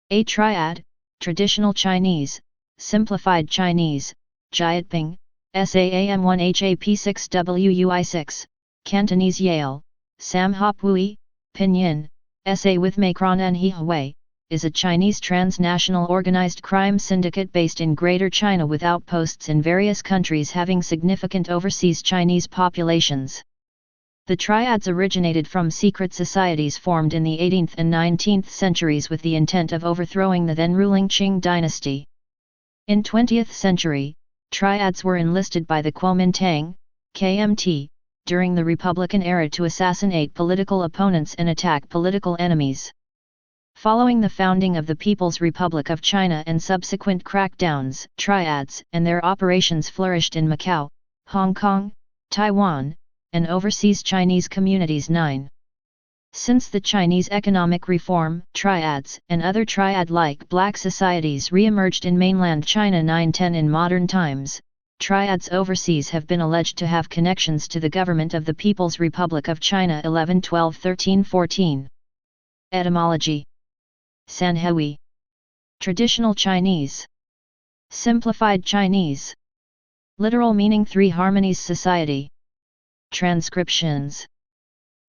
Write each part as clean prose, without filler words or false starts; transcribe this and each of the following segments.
A triad, traditional Chinese, simplified Chinese, Jyutping, SAAM1HAP6WUI6, Cantonese Yale, sāam hahp wui, pinyin, SA with Macron and Hui, is a Chinese transnational organized crime syndicate based in Greater China with outposts in various countries having significant overseas Chinese populations. The triads originated from secret societies formed in the 18th and 19th centuries with the intent of overthrowing the then-ruling Qing dynasty. In 20th century, triads were enlisted by the Kuomintang, KMT, during the Republican era to assassinate political opponents and attack political enemies. Following the founding of the People's Republic of China and subsequent crackdowns, triads and their operations flourished in Macau, Hong Kong, Taiwan, and overseas Chinese communities. 9. Since the Chinese economic reform, triads and other triad-like black societies re-emerged in mainland China. 9-10 In modern times, triads overseas have been alleged to have connections to the government of the People's Republic of China. 11-12-13-14. Etymology. Sanhui. Traditional Chinese. Simplified Chinese. Literal meaning Three Harmonies Society. Transcriptions.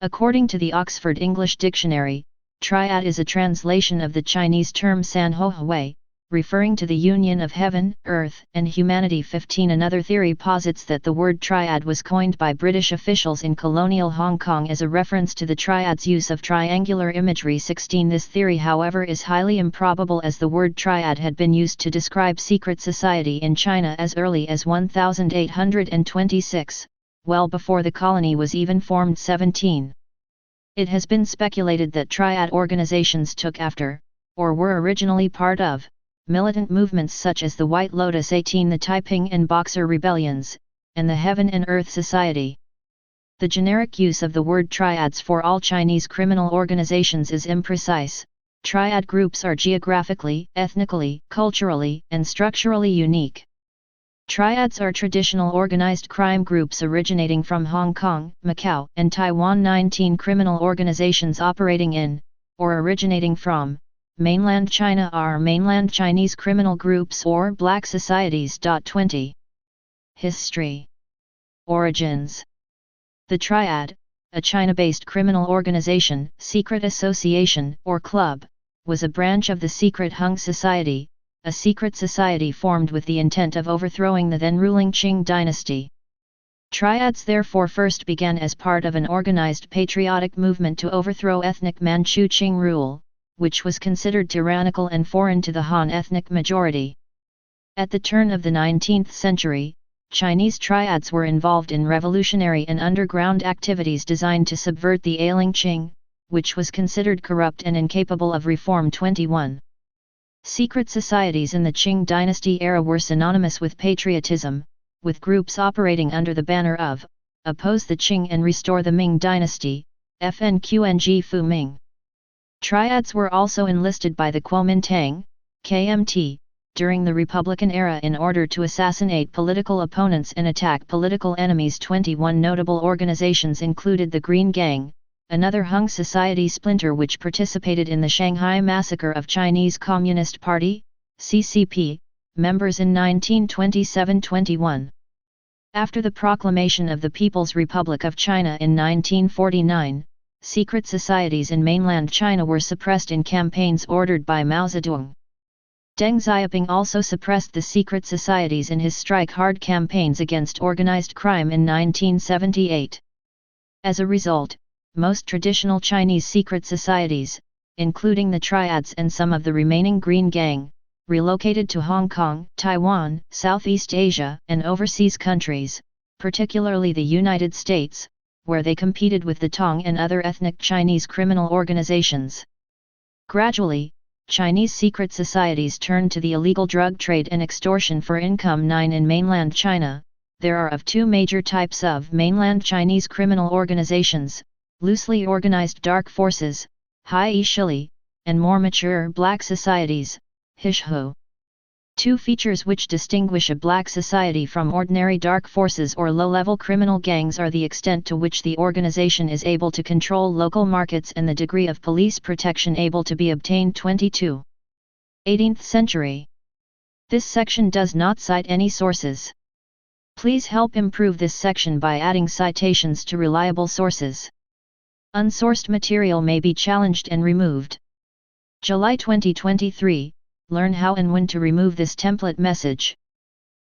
According to the Oxford English Dictionary, triad is a translation of the Chinese term sanhui, referring to the union of heaven, earth, and humanity. 15 Another theory posits that the word triad was coined by British officials in colonial Hong Kong as a reference to the triad's use of triangular imagery. 16 This theory, however, is highly improbable, as the word triad had been used to describe secret society in China as early as 1826, well before the colony was even formed. 17. It has been speculated that triad organizations took after, or were originally part of, militant movements such as the White Lotus. 18 The Taiping and Boxer rebellions, and the Heaven and Earth Society. The generic use of the word triads for all Chinese criminal organizations is imprecise. Triad groups are geographically, ethnically, culturally, and structurally unique. Triads are traditional organized crime groups originating from Hong Kong, Macau, and Taiwan. 19 Criminal organizations operating in, or originating from, mainland China are mainland Chinese criminal groups or black societies. 20. History. Origins. The triad, a China-based criminal organization, secret association, or club, was a branch of the secret Hung Society, a secret society formed with the intent of overthrowing the then-ruling Qing dynasty. Triads therefore first began as part of an organized patriotic movement to overthrow ethnic Manchu Qing rule, which was considered tyrannical and foreign to the Han ethnic majority. At the turn of the 19th century, Chinese triads were involved in revolutionary and underground activities designed to subvert the ailing Qing, which was considered corrupt and incapable of reform. 21. Secret societies in the Qing dynasty era were synonymous with patriotism, with groups operating under the banner of, oppose the Qing and restore the Ming dynasty, FNQNG Fu Ming. Triads were also enlisted by the Kuomintang, KMT, during the Republican era in order to assassinate political opponents and attack political enemies. 21 Notable organizations included the Green Gang, another Hung Society splinter which participated in the Shanghai Massacre of Chinese Communist Party, CCP, members in 1927-21. After the proclamation of the People's Republic of China in 1949, secret societies in mainland China were suppressed in campaigns ordered by Mao Zedong. Deng Xiaoping also suppressed the secret societies in his Strike Hard campaigns against organized crime in 1978. As a result, most traditional Chinese secret societies, including the triads and some of the remaining Green Gang, relocated to Hong Kong, Taiwan, Southeast Asia, and overseas countries, particularly the United States, where they competed with the Tong and other ethnic Chinese criminal organizations. Gradually, Chinese secret societies turned to the illegal drug trade and extortion for income. 9 In mainland China, there are of two major types of mainland Chinese criminal organizations: loosely organized dark forces, Hai Shili, and more mature black societies, Hishhu. Two features which distinguish a black society from ordinary dark forces or low-level criminal gangs are the extent to which the organization is able to control local markets and the degree of police protection able to be obtained. 22. 18th century. This section does not cite any sources. Please help improve this section by adding citations to reliable sources. Unsourced material may be challenged and removed. July 2023, learn how and when to remove this template message.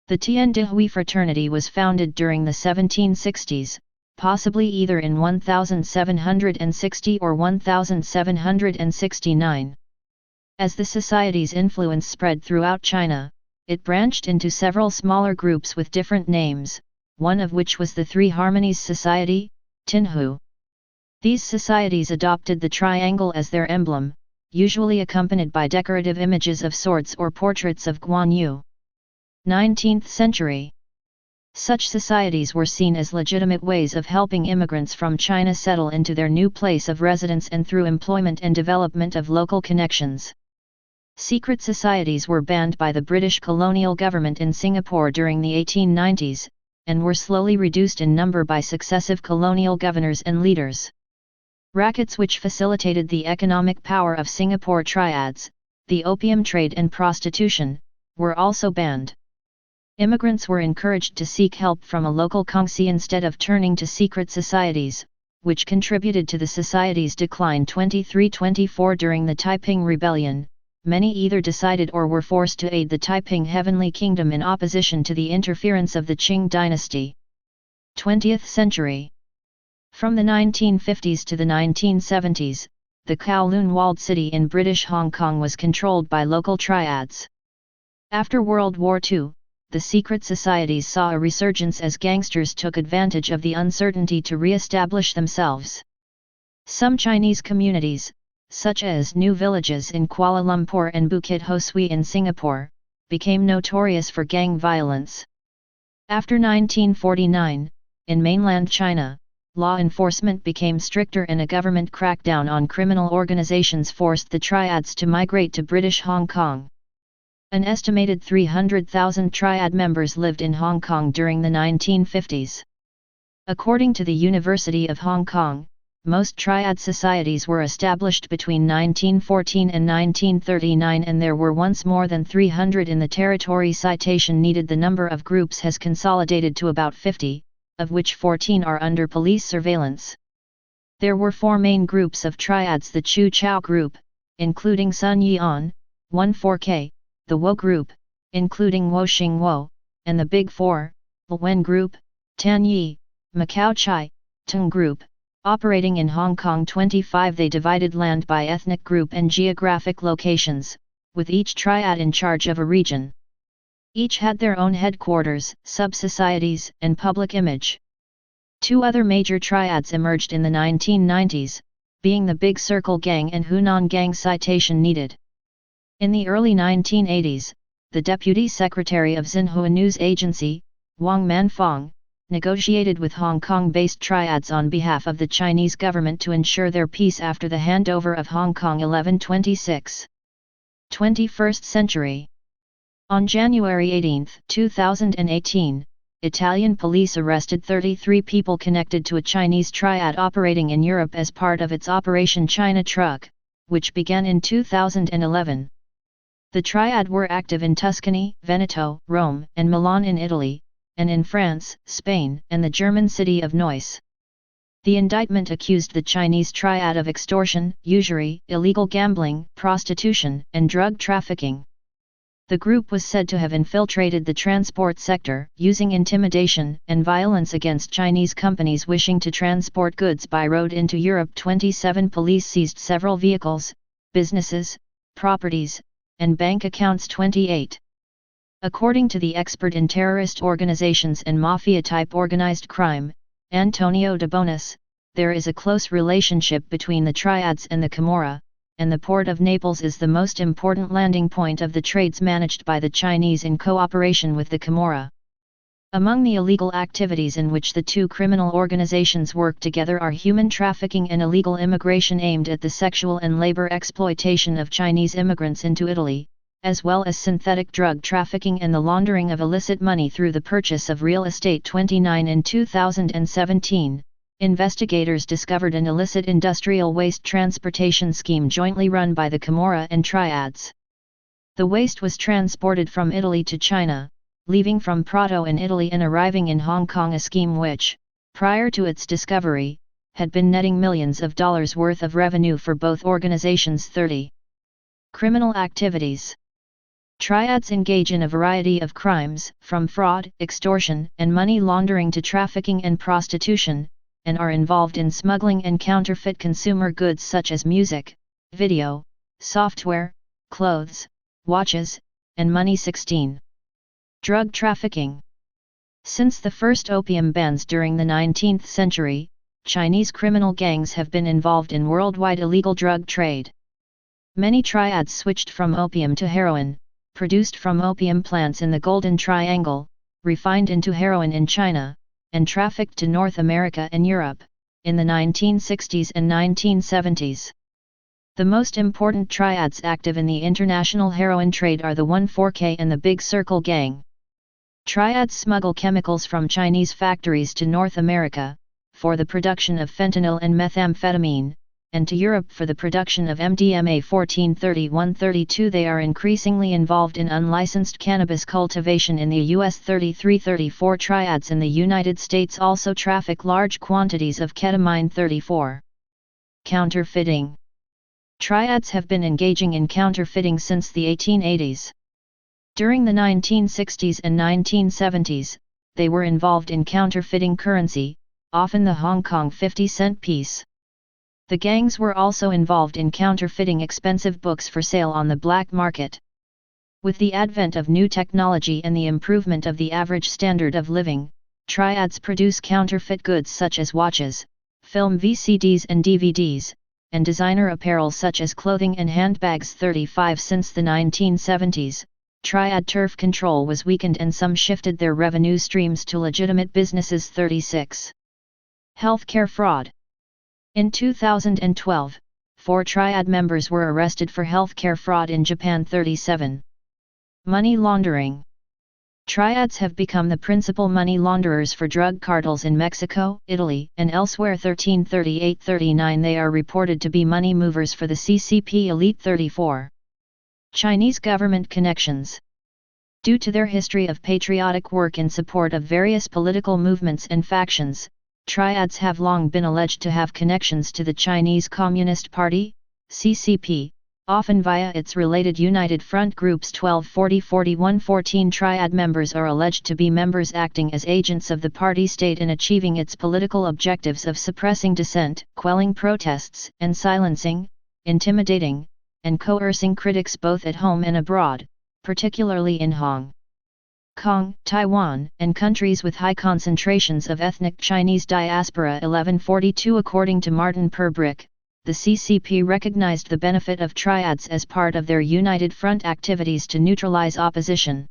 The Tian de Hui fraternity was founded during the 1760s, possibly either in 1760 or 1769. As the society's influence spread throughout China, it branched into several smaller groups with different names, one of which was the Three Harmonies Society, Tinhu. These societies adopted the triangle as their emblem, usually accompanied by decorative images of swords or portraits of Guan Yu. 19th century. Such societies were seen as legitimate ways of helping immigrants from China settle into their new place of residence and through employment and development of local connections. Secret societies were banned by the British colonial government in Singapore during the 1890s, and were slowly reduced in number by successive colonial governors and leaders. Rackets which facilitated the economic power of Singapore triads, the opium trade and prostitution, were also banned. Immigrants were encouraged to seek help from a local kongsi instead of turning to secret societies, which contributed to the society's decline. 2324 During the Taiping Rebellion, many either decided or were forced to aid the Taiping Heavenly Kingdom in opposition to the interference of the Qing dynasty. 20th century. From the 1950s to the 1970s, the Kowloon walled city in British Hong Kong was controlled by local triads. After World War II, the secret societies saw a resurgence as gangsters took advantage of the uncertainty to re-establish themselves. Some Chinese communities, such as new villages in Kuala Lumpur and Bukit Ho Swee in Singapore, became notorious for gang violence. After 1949, in mainland China, law enforcement became stricter and a government crackdown on criminal organizations forced the triads to migrate to British Hong Kong. An estimated 300,000 triad members lived in Hong Kong during the 1950s. According to the University of Hong Kong, most triad societies were established between 1914 and 1939 and there were once more than 300 in the territory. Citation needed. The number of groups has consolidated to about 50, of which 14 are under police surveillance. There were four main groups of triads: the Chu Chao group, including Sun Yian, 14K, the Wo group, including Wo Xing Wo, and the Big Four, the Wen group, Tan Yi, Macau Chai, Tung group, operating in Hong Kong. 25 They divided land by ethnic group and geographic locations, with each triad in charge of a region. Each had their own headquarters, sub-societies, and public image. Two other major triads emerged in the 1990s, being the Big Circle Gang and Hunan Gang. Citation needed. In the early 1980s, the Deputy Secretary of Xinhua News Agency, Wang Manfong, negotiated with Hong Kong-based triads on behalf of the Chinese government to ensure their peace after the handover of Hong Kong. 1126. 21st century. On January 18, 2018, Italian police arrested 33 people connected to a Chinese triad operating in Europe as part of its Operation China Truck, which began in 2011. The triad were active in Tuscany, Veneto, Rome, and Milan in Italy, and in France, Spain, and the German city of Neuss. The indictment accused the Chinese triad of extortion, usury, illegal gambling, prostitution, and drug trafficking. The group was said to have infiltrated the transport sector, using intimidation and violence against Chinese companies wishing to transport goods by road into Europe. 27 Police seized several vehicles, businesses, properties, and bank accounts. 28. According to the expert in terrorist organizations and mafia-type organized crime, Antonio de Bonis, there is a close relationship between the triads and the Camorra, and the port of Naples is the most important landing point of the trades managed by the Chinese in cooperation with the Camorra. Among the illegal activities in which the two criminal organizations work together are human trafficking and illegal immigration aimed at the sexual and labor exploitation of Chinese immigrants into Italy, as well as synthetic drug trafficking and the laundering of illicit money through the purchase of real estate. 29 In 2017, investigators discovered an illicit industrial waste transportation scheme jointly run by the Camorra and Triads. The waste was transported from Italy to China, leaving from Prato in Italy and arriving in Hong Kong, a scheme which, prior to its discovery, had been netting millions of dollars worth of revenue for both organizations. 30. Criminal activities. Triads engage in a variety of crimes, from fraud, extortion, and money laundering to trafficking and prostitution, and are involved in smuggling and counterfeit consumer goods such as music, video, software, clothes, watches, and money. 16. Drug trafficking. Since the first opium bans during the 19th century, Chinese criminal gangs have been involved in worldwide illegal drug trade. Many triads switched from opium to heroin, produced from opium plants in the Golden Triangle, refined into heroin in China, and trafficked to North America and Europe, in the 1960s and 1970s. The most important triads active in the international heroin trade are the 14K and the Big Circle Gang. Triads smuggle chemicals from Chinese factories to North America, for the production of fentanyl and methamphetamine, and to Europe for the production of MDMA. 1431-32. They are increasingly involved in unlicensed cannabis cultivation in the US. 33-34. Triads in the United States also traffic large quantities of ketamine. 34. Counterfeiting. Triads have been engaging in counterfeiting since the 1880s. During the 1960s and 1970s, they were involved in counterfeiting currency, often the Hong Kong 50-cent piece. The gangs were also involved in counterfeiting expensive books for sale on the black market. With the advent of new technology and the improvement of the average standard of living, triads produce counterfeit goods such as watches, film VCDs and DVDs, and designer apparel such as clothing and handbags. 35. Since the 1970s, triad turf control was weakened and some shifted their revenue streams to legitimate businesses. 36. Healthcare fraud. In 2012, 4 triad members were arrested for healthcare fraud in Japan. 37. Money laundering. Triads have become the principal money launderers for drug cartels in Mexico, Italy, and elsewhere. 1338-39. They are reported to be money movers for the CCP elite. 34. Chinese government connections. Due to their history of patriotic work in support of various political movements and factions, triads have long been alleged to have connections to the Chinese Communist Party, CCP, often via its related United Front groups. 1240-41-14. Triad members are alleged to be members acting as agents of the party state in achieving its political objectives of suppressing dissent, quelling protests, and silencing, intimidating, and coercing critics both at home and abroad, particularly in Hong Kong, Taiwan, and countries with high concentrations of ethnic Chinese diaspora. 1142. According to Martin Perbrick, the CCP recognized the benefit of triads as part of their United Front activities to neutralize opposition.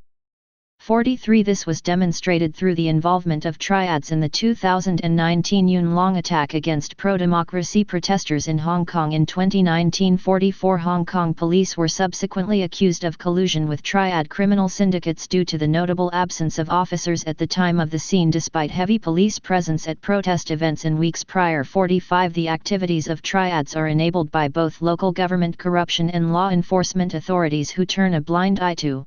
43. This was demonstrated through the involvement of triads in the 2019 Yuen Long attack against pro-democracy protesters in Hong Kong in 2019. 44. Hong Kong police were subsequently accused of collusion with triad criminal syndicates due to the notable absence of officers at the time of the scene despite heavy police presence at protest events in weeks prior. 45. The activities of triads are enabled by both local government corruption and law enforcement authorities who turn a blind eye to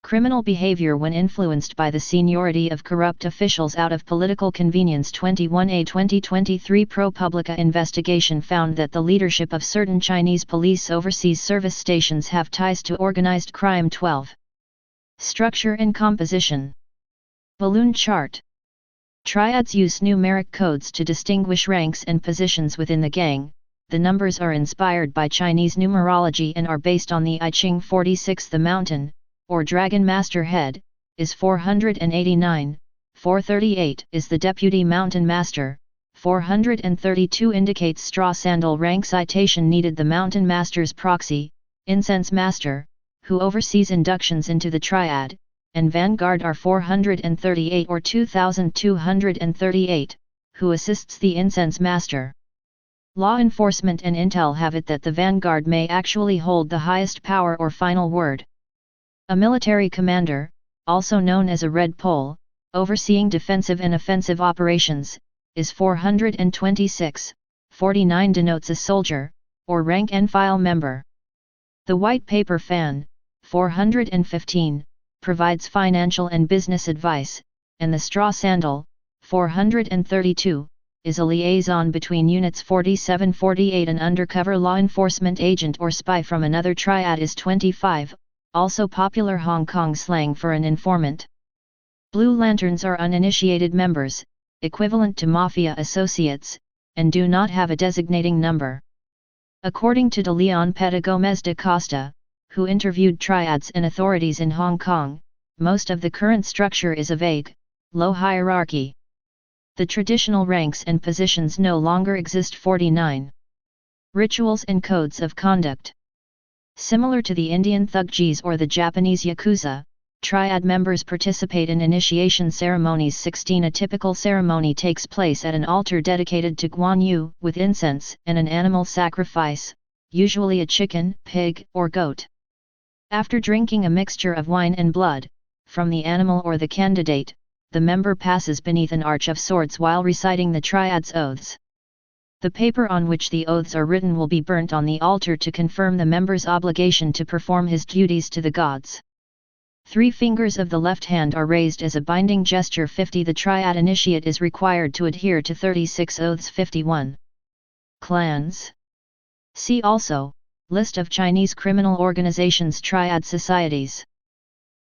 criminal behavior when influenced by the seniority of corrupt officials out of political convenience. 21. A 2023 ProPublica investigation found that the leadership of certain Chinese police overseas service stations have ties to organized crime. 12. Structure and composition. Balloon chart. Triads use numeric codes to distinguish ranks and positions within the gang. The numbers are inspired by Chinese numerology and are based on the I Ching 46. The mountain, or Dragon Master Head, is 489, 438 is the Deputy Mountain Master, 432 indicates Straw Sandal rank. Citation needed. The Mountain Master's proxy, Incense Master, who oversees inductions into the Triad, and Vanguard are 438 or 2238, who assists the Incense Master. Law enforcement and intel have it that the Vanguard may actually hold the highest power or final word. A military commander, also known as a Red Pole, overseeing defensive and offensive operations, is 426, 49 denotes a soldier, or rank and file member. The White Paper Fan, 415, provides financial and business advice, and the straw sandal, 432, is a liaison between units 47-48. An undercover law enforcement agent or spy from another triad is 25, also popular Hong Kong slang for an informant. Blue lanterns are uninitiated members, equivalent to mafia associates, and do not have a designating number. According to de Leon Petagomez da Costa, who interviewed triads and authorities in Hong Kong, most of the current structure is a vague, low hierarchy. The traditional ranks and positions no longer exist. 49. Rituals and codes of conduct. Similar to the Indian thuggis or the Japanese yakuza, triad members participate in initiation ceremonies. 16. A typical ceremony takes place at an altar dedicated to Guan Yu, with incense and an animal sacrifice, usually a chicken, pig, or goat. After drinking a mixture of wine and blood, from the animal or the candidate, the member passes beneath an arch of sorts while reciting the triad's oaths. The paper on which the oaths are written will be burnt on the altar to confirm the member's obligation to perform his duties to the gods. 3 fingers of the left hand are raised as a binding gesture. 50. The triad initiate is required to adhere to 36 oaths. 51. Clans. See also, List of Chinese criminal organizations. Triad societies.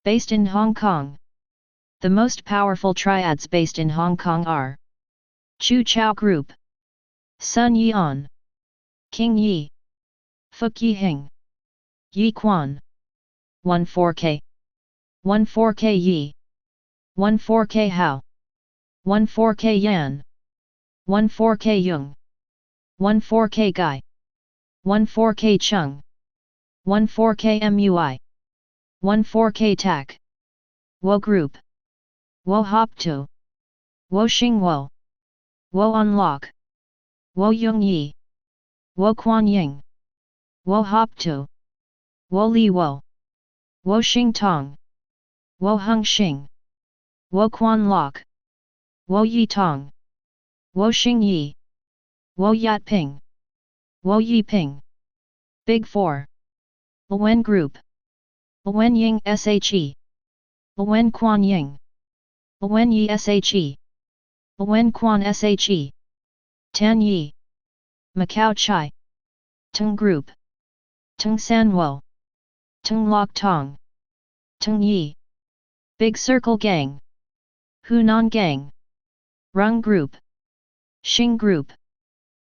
Based in Hong Kong. The most powerful triads based in Hong Kong are Chu Chao Group, Sun Yian, King Yi, Fuk Yi Hing, Yi Quan, 14K, 14K Yi, 14K Hao, 14K Yan, 14K Yung, 14K Gai, 14K Chung, 14K Mui, 14K Tak, Wo Group, Wo Hop Tu, Wo Xing Wo, Wo Unlock, Wo Yung Yi, Wo Quan Ying, Wo Hop Tu, Wo Li Wo, Wo Xing Tong, Wo Hung Xing, Wo Quan Lock, Wo Yi Tong, Wo Xing Yi, Wo Yatping, Wo Yi Ping. Big 4. Lwen Group, Lwen Ying She, Lwen Quan Ying, Lwen Yi She, Lwen Quan She, Tan Yi, Macau Chai, Tung Group, Tung San Wo, Tung Lok Tong, Tung Yi. Big Circle Gang, Hunan Gang, Rung Group, Xing Group,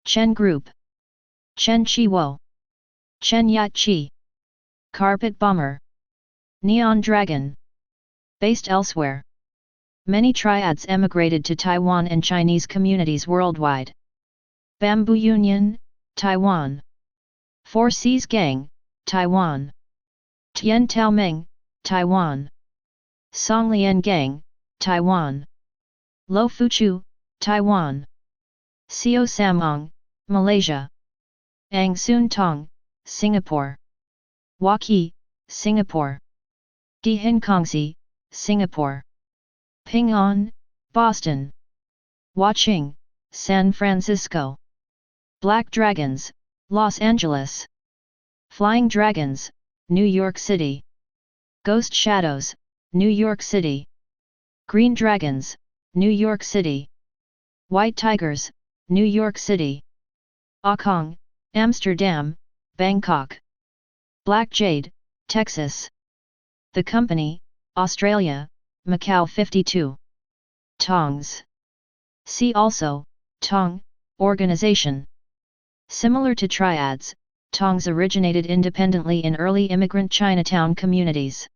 Chen Group, Chen Chi Wo, Chen Yat Chi, Carpet Bomber, Neon Dragon. Based elsewhere. Many triads emigrated to Taiwan and Chinese communities worldwide. Bamboo Union, Taiwan. Four Seas Gang, Taiwan. Tian Tao Meng, Taiwan. Songlian Gang, Taiwan. Lo Fuchu, Taiwan. Sio Samong, Malaysia. Ang Soon Tong, Singapore. Waki, Singapore. Gihin Kongsi, Singapore. Ping An, Boston. Huaqing, San Francisco. Black Dragons, Los Angeles. Flying Dragons, New York City. Ghost Shadows, New York City. Green Dragons, New York City. White Tigers, New York City. Akong, Amsterdam, Bangkok. Black Jade, Texas. The Company, Australia, Macau. 52. Tongs. See also, Tong, organization. Similar to triads, Tongs originated independently in early immigrant Chinatown communities.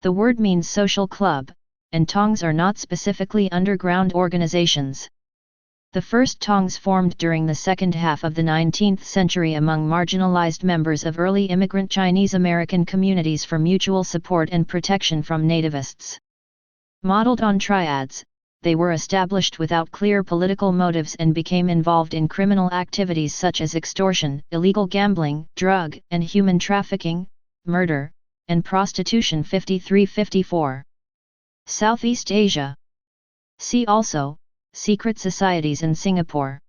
The word means social club, and Tongs are not specifically underground organizations. The first Tongs formed during the second half of the 19th century among marginalized members of early immigrant Chinese American communities for mutual support and protection from nativists. Modeled on triads, they were established without clear political motives and became involved in criminal activities such as extortion, illegal gambling, drug and human trafficking, murder, and prostitution. 53-54. Southeast Asia. See also, secret societies in Singapore.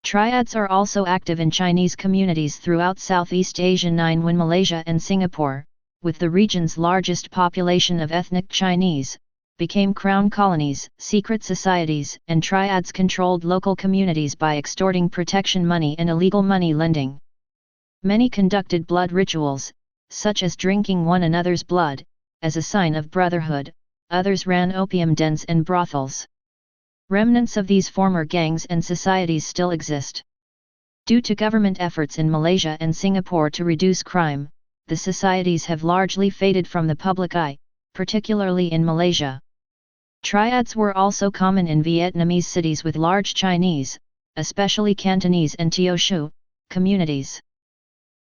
Triads are also active in Chinese communities throughout Southeast Asia. 9. When Malaysia and Singapore, with the region's largest population of ethnic Chinese, became crown colonies, secret societies, and triads controlled local communities by extorting protection money and illegal money lending. Many conducted blood rituals, such as drinking one another's blood, as a sign of brotherhood. Others ran opium dens and brothels. Remnants of these former gangs and societies still exist. Due to government efforts in Malaysia and Singapore to reduce crime, the societies have largely faded from the public eye, particularly in Malaysia. Triads were also common in Vietnamese cities with large Chinese, especially Cantonese and Teochew, communities.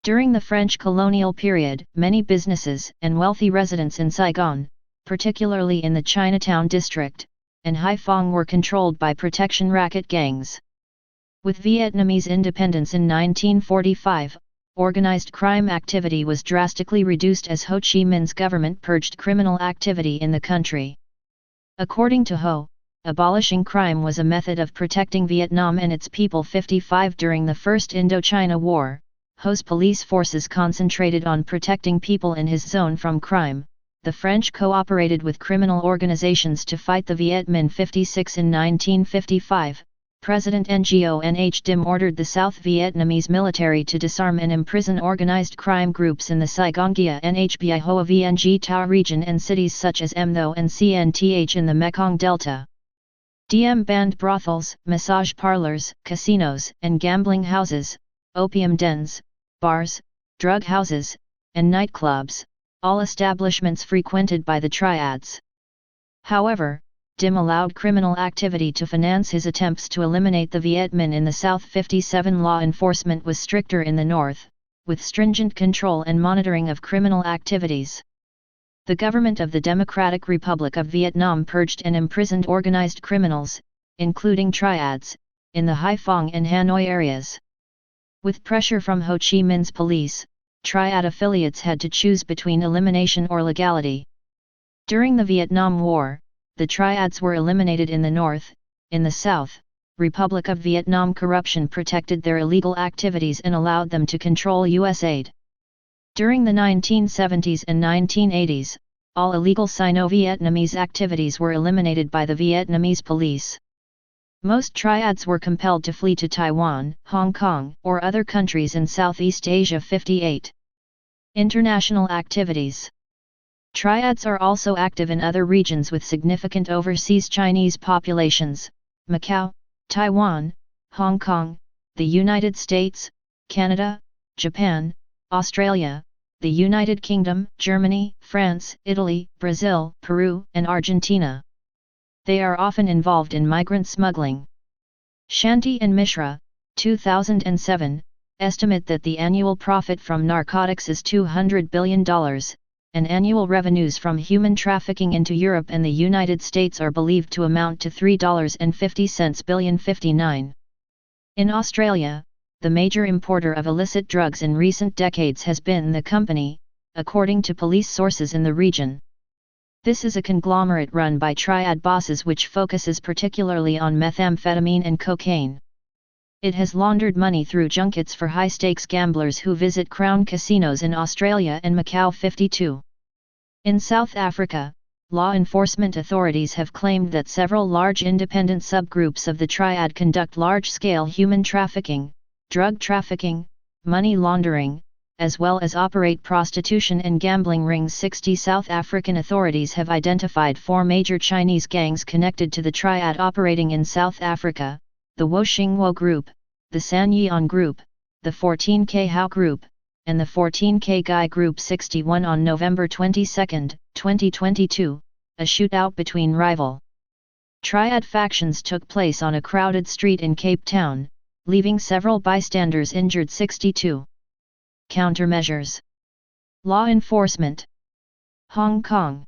During the French colonial period, many businesses and wealthy residents in Saigon, particularly in the Chinatown district, and Haiphong were controlled by protection racket gangs. With Vietnamese independence in 1945, organized crime activity was drastically reduced as Ho Chi Minh's government purged criminal activity in the country. According to Ho, abolishing crime was a method of protecting Vietnam and its people. 55 During the First Indochina War, Ho's police forces concentrated on protecting people in his zone from crime. The French cooperated with criminal organizations to fight the Viet Minh. 56 In 1955, President Ngo Nh Dinh ordered the South Vietnamese military to disarm and imprison organized crime groups in the Saigongia Nhbi Hoa Vng Tao region and cities such as Mtho and Cnth in the Mekong Delta. DM banned brothels, massage parlors, casinos, and gambling houses, opium dens, bars, drug houses, and nightclubs, all establishments frequented by the triads. However, Dinh allowed criminal activity to finance his attempts to eliminate the Viet Minh in the South. 57 Law enforcement was stricter in the North, with stringent control and monitoring of criminal activities. The government of the Democratic Republic of Vietnam purged and imprisoned organized criminals, including triads, in the Haiphong and Hanoi areas. With pressure from Ho Chi Minh's police, triad affiliates had to choose between elimination or legality. During the Vietnam War, the triads were eliminated in the North. In the South, Republic of Vietnam corruption protected their illegal activities and allowed them to control U.S. aid. During the 1970s and 1980s, all illegal Sino-Vietnamese activities were eliminated by the Vietnamese police. Most triads were compelled to flee to Taiwan, Hong Kong, or other countries in Southeast Asia. 58. International activities. Triads are also active in other regions with significant overseas Chinese populations: Macau, Taiwan, Hong Kong, the United States, Canada, Japan, Australia, the United Kingdom, Germany, France, Italy, Brazil, Peru, and Argentina. They are often involved in migrant smuggling. Shanti and Mishra, 2007, estimate that the annual profit from narcotics is $200 billion, and annual revenues from human trafficking into Europe and the United States are believed to amount to $3.50 billion. 59. In Australia, the major importer of illicit drugs in recent decades has been the company, according to police sources in the region. This is a conglomerate run by triad bosses which focuses particularly on methamphetamine and cocaine. It has laundered money through junkets for high-stakes gamblers who visit crown casinos in Australia and Macau. 52. In South Africa, law enforcement authorities have claimed that several large independent subgroups of the triad conduct large-scale human trafficking, drug trafficking, money laundering, as well as operate prostitution and gambling rings. 60. South African authorities have identified 4 major Chinese gangs connected to the triad operating in South Africa: the Wo Shing Wo Group, the San Yian Group, the 14K Hao Group, and the 14K Gai Group. 61. On November 22, 2022, a shootout between rival triad factions took place on a crowded street in Cape Town, leaving several bystanders injured. 62. Countermeasures. Law enforcement. Hong Kong.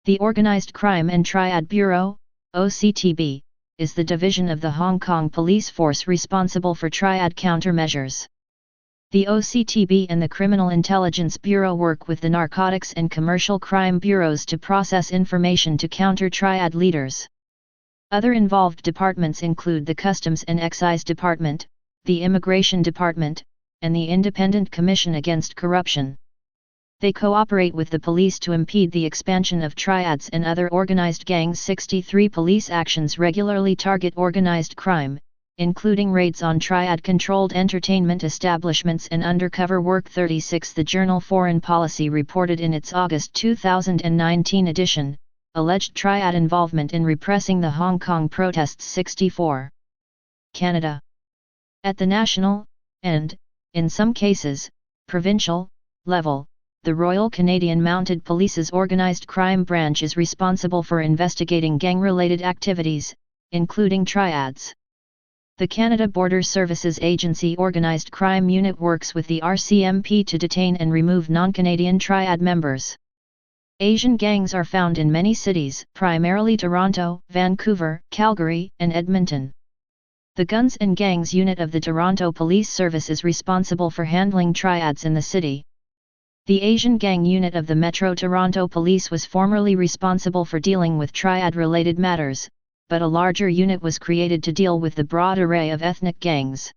The Organized Crime and Triad Bureau, OCTB, is the division of the Hong Kong police force responsible for triad countermeasures. The OCTB and the Criminal Intelligence Bureau work with the Narcotics and Commercial Crime Bureaus to process information to counter triad leaders. Other involved departments include the Customs and Excise Department, the Immigration Department, and the Independent Commission Against Corruption. They cooperate with the police to impede the expansion of triads and other organized gangs. 63 police actions regularly target organized crime, including raids on triad-controlled entertainment establishments and undercover work. 36 The journal Foreign Policy reported in its August 2019 edition, alleged triad involvement in repressing the Hong Kong protests. 64 Canada. At the national, and, in some cases, provincial, level, the Royal Canadian Mounted Police's Organised Crime Branch is responsible for investigating gang-related activities, including triads. The Canada Border Services Agency Organised Crime Unit works with the RCMP to detain and remove non-Canadian triad members. Asian gangs are found in many cities, primarily Toronto, Vancouver, Calgary, and Edmonton. The Guns and Gangs Unit of the Toronto Police Service is responsible for handling triads in the city. The Asian Gang Unit of the Metro Toronto Police was formerly responsible for dealing with triad-related matters, but a larger unit was created to deal with the broad array of ethnic gangs.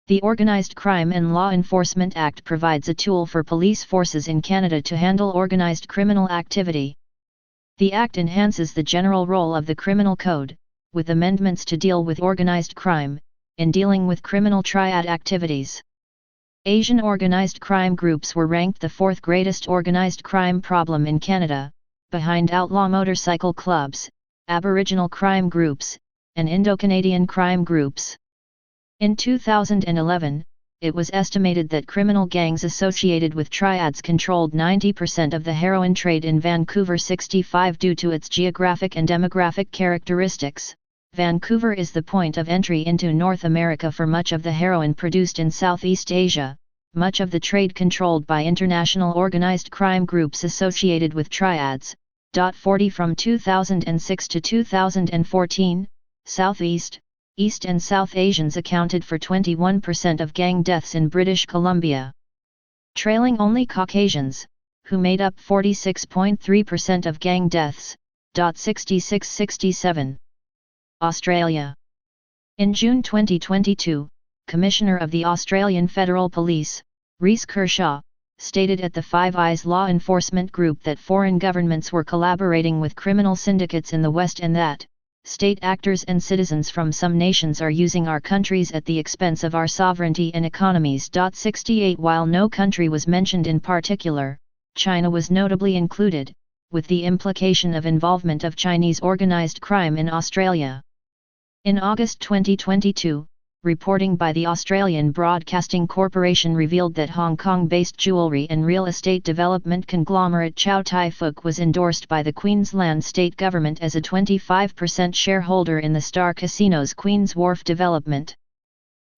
The Organised Crime and Law Enforcement Act provides a tool for police forces in Canada to handle organised criminal activity. The Act enhances the general role of the Criminal Code, with amendments to deal with organised crime, in dealing with criminal triad activities. Asian organized crime groups were ranked the fourth greatest organized crime problem in Canada, behind outlaw motorcycle clubs, Aboriginal crime groups, and Indo-Canadian crime groups. In 2011, it was estimated that criminal gangs associated with triads controlled 90% of the heroin trade in Vancouver. 65 Due to its geographic and demographic characteristics, Vancouver is the point of entry into North America for much of the heroin produced in Southeast Asia, much of the trade controlled by international organized crime groups associated with triads. 40 From 2006 to 2014, Southeast, East and South Asians accounted for 21% of gang deaths in British Columbia, trailing only Caucasians, who made up 46.3% of gang deaths. 66-67 Australia. In June 2022, Commissioner of the Australian Federal Police, Rhys Kershaw, stated at the Five Eyes law enforcement group that foreign governments were collaborating with criminal syndicates in the West and that state actors and citizens from some nations are using our countries at the expense of our sovereignty and economies. 68 While no country was mentioned in particular, China was notably included, with the implication of involvement of Chinese organized crime in Australia. In August 2022, reporting by the Australian Broadcasting Corporation revealed that Hong Kong-based jewellery and real estate development conglomerate Chow Tai Fook was endorsed by the Queensland state government as a 25% shareholder in the Star Casino's Queen's Wharf development.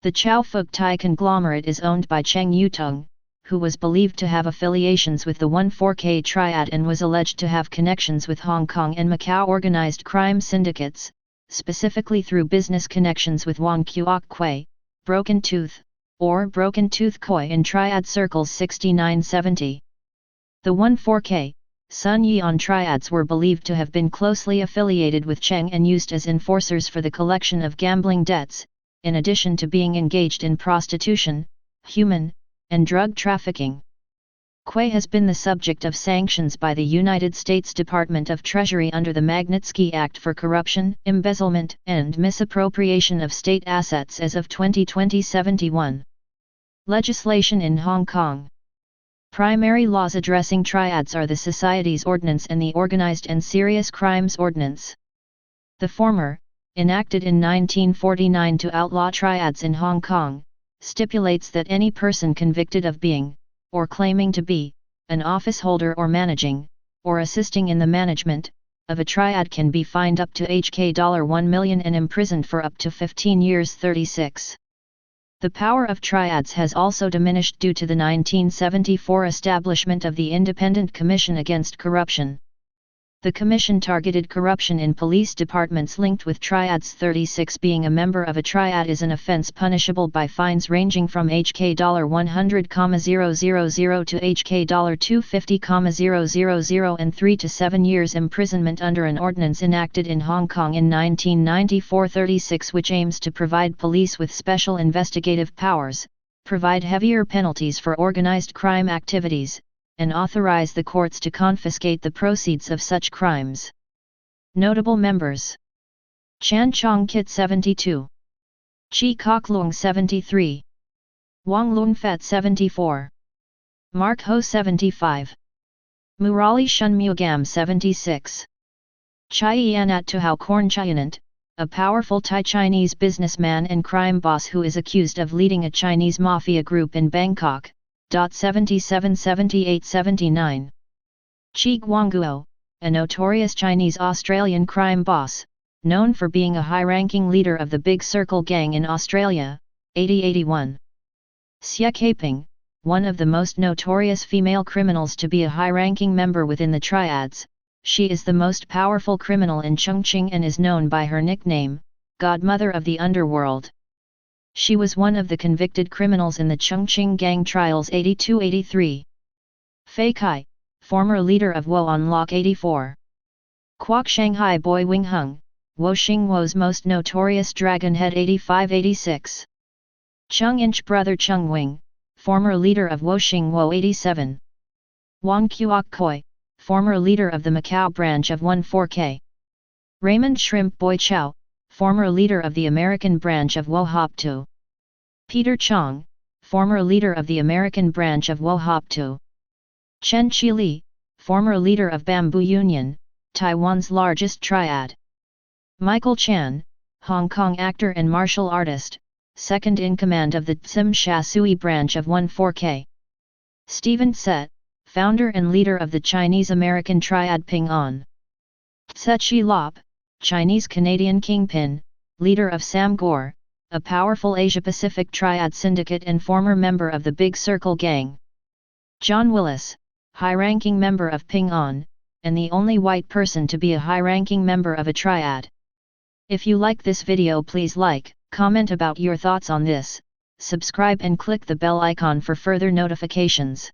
The Chow Fook Thai conglomerate is owned by Cheng Yutong, who was believed to have affiliations with the 14K Triad and was alleged to have connections with Hong Kong and Macau organized crime syndicates, specifically through business connections with Wong Kuok Kwe, Broken Tooth, or Broken Tooth Koi in Triad circles. 69-70. The 14K, Sun Yeon Triads were believed to have been closely affiliated with Cheng and used as enforcers for the collection of gambling debts, in addition to being engaged in prostitution, human, and drug trafficking. Kwe has been the subject of sanctions by the United States Department of Treasury under the Magnitsky Act for corruption, embezzlement, and misappropriation of state assets as of 2020. 71. Legislation in Hong Kong. Primary laws addressing triads are the Societies Ordinance and the Organized and Serious Crimes Ordinance. The former, enacted in 1949 to outlaw triads in Hong Kong, stipulates that any person convicted of being, or claiming to be, an office holder or managing, or assisting in the management, of a triad can be fined up to $1 million and imprisoned for up to 15 years. 36. The power of triads has also diminished due to the 1974 establishment of the Independent Commission Against Corruption. The commission targeted corruption in police departments linked with triads. 36 Being a member of a triad is an offense punishable by fines ranging from $100,000 to $250,000 and 3 to 7 years imprisonment under an ordinance enacted in Hong Kong in 1994. 36 Which aims to provide police with special investigative powers, provide heavier penalties for organized crime activities, and authorize the courts to confiscate the proceeds of such crimes. Notable members: Chan Chong Kit 72, Chi Kok Lung 73, Wang Lungfat 74, Mark Ho 75, Murali Shunmugam 76, Chianat Tuhao Kornchianant, a powerful Thai Chinese businessman and crime boss who is accused of leading a Chinese mafia group in Bangkok. 77 78 79. Chi Guangguo, a notorious Chinese-Australian crime boss, known for being a high-ranking leader of the Big Circle Gang in Australia. 8081. Xie Keiping, one of the most notorious female criminals to be a high-ranking member within the Triads. She is the most powerful criminal in Chongqing and is known by her nickname, Godmother of the Underworld. She was one of the convicted criminals in the Chongqing Gang trials 82-83. Fei Kai, former leader of Wo on Lock 84. Kwok Shanghai Boy Wing Hung, Wo Xingwo's most notorious dragonhead 85-86. Chung Inch brother Chung Wing, former leader of Wo Xingwo 87. Wang Kuok Koi, former leader of the Macau branch of 14K. Raymond Shrimp Boy Chow, former leader of the American branch of Wo Hop 2. Peter Chong, former leader of the American branch of Wo Hop 2. Chen Qili, former leader of Bamboo Union, Taiwan's largest triad. Michael Chan, Hong Kong actor and martial artist, second in command of the Tsim Sha Sui branch of 14K. Stephen Tse, founder and leader of the Chinese-American triad Pinyin. Tse Chi Lop, Chinese-Canadian kingpin, leader of Sam Gore, a powerful Asia-Pacific triad syndicate and former member of the Big Circle Gang. John Willis, high-ranking member of Pinyin, and the only white person to be a high-ranking member of a triad. If you like this video, please like, comment about your thoughts on this, subscribe and click the bell icon for further notifications.